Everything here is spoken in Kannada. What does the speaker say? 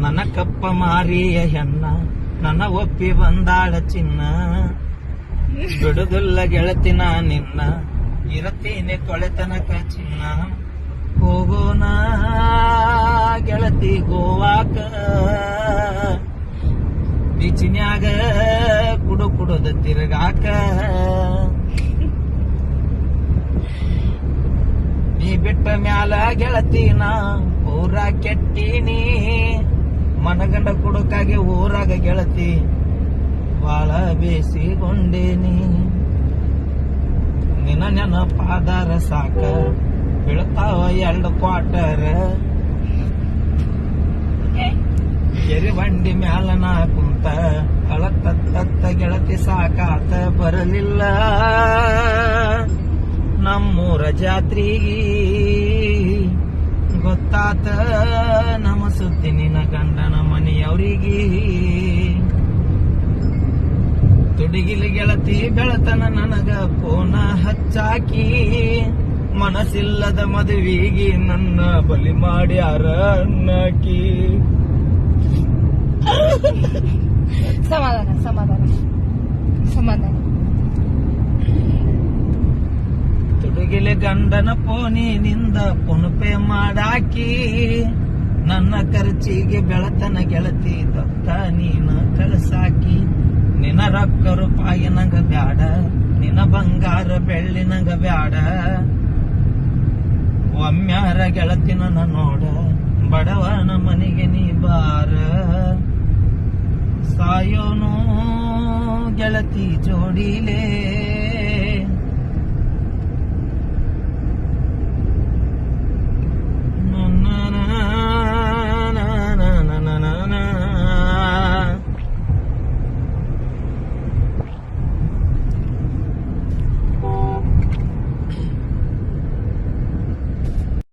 ನನ್ನ ಕಪ್ಪ ಮಾರಿಯ ಹೆಣ್ಣ ನನ್ನ ಒಪ್ಪಿ ಬಂದಾಳ ಚಿನ್ನ ಬಿಡುದಿಲ್ಲ ಗೆಳತಿನ ನಿನ್ನ ಇರತೀನಿ ಕೊಳೆತನಕ ಚಿನ್ನ ಹೋಗೋಣ ಗೆಳತಿ ಗೋವಾಕ ಬೀಚಿನ್ಯಾಗ ಕುಡುದ ತಿರುಗಾಕ ನೀ ಬಿಟ್ಟ ಮ್ಯಾಲ ಗೆಳತಿನ ಊರ ಕೆಟ್ಟೀನಿ ಮನಗಂಡ ಕುಡುಕಾಗಿ ಊರಾಗ ಗೆಳತಿ ಬಾಳ ಬೇಸಿಗೊಂಡೇನಿ ನಿನ್ನ ನೆನಪಾದರ ಸಾಕ ಬೀಳ್ತಾವ 2 ಕ್ವಾರ್ಟರ್ ಕೆರೆ ಬಂಡಿ ಮ್ಯಾಲ ನಾ ಕುಂತ ಅಳತತ್ತ ಗೆಳತಿ ಸಾಕಾತ ಬರಲಿಲ್ಲ ನಮ್ಮೂರ ಜಾತ್ರೆಗೆ ಗೊತ್ತಾತ ನಮ್ಮ ಸುದ್ದಿ ನಿನ್ನ ಗಂಡನ ಮನೆಯವ್ರಿಗೆ ತುಡಿಗಿಲಿ ಗೆಳತಿ ಬೆಳತನ ನನಗ ಫೋನ ಹಚ್ಚಾಕಿ ಮನಸ್ಸಿಲ್ಲದ ಮದುವೆಗೆ ನನ್ನ ಬಲಿ ಮಾಡ್ಯಾರ ಅನ್ನಾಕಿ ಸಮಾಧಾನ ಸಮಾಧಾನ ಸಮಾಧಾನ ತುಡುಗಿಲೆ ಗಂಡನ ಫೋನಿನಿಂದ ಫೋನ್ಪೇ ಮಾಡಾಕಿ ನನ್ನ ಖರ್ಚಿಗೆ ಬೆಳತನ ಗೆಳತಿ ದತ್ತ ನೀನ ಕಳಸಾಕಿ ನಿನ್ನ ರೊಕ್ಕ ರೂಪಾಯಿ ನಂಗ ಬ್ಯಾಡ ನಿನ್ನ ಬಂಗಾರ ಬೆಳ್ಳಿ ನಂಗ ಬ್ಯಾಡ ಒಮ್ಮ್ಯಾರ ಗೆಳತಿ ನನ್ನ ನೋಡ ಬಡವನ ಮನೆಗೆ ನೀ ಬಾರ ಸಾಯೋನು ಗೆಳತಿ ಜೋಡಿಲೇ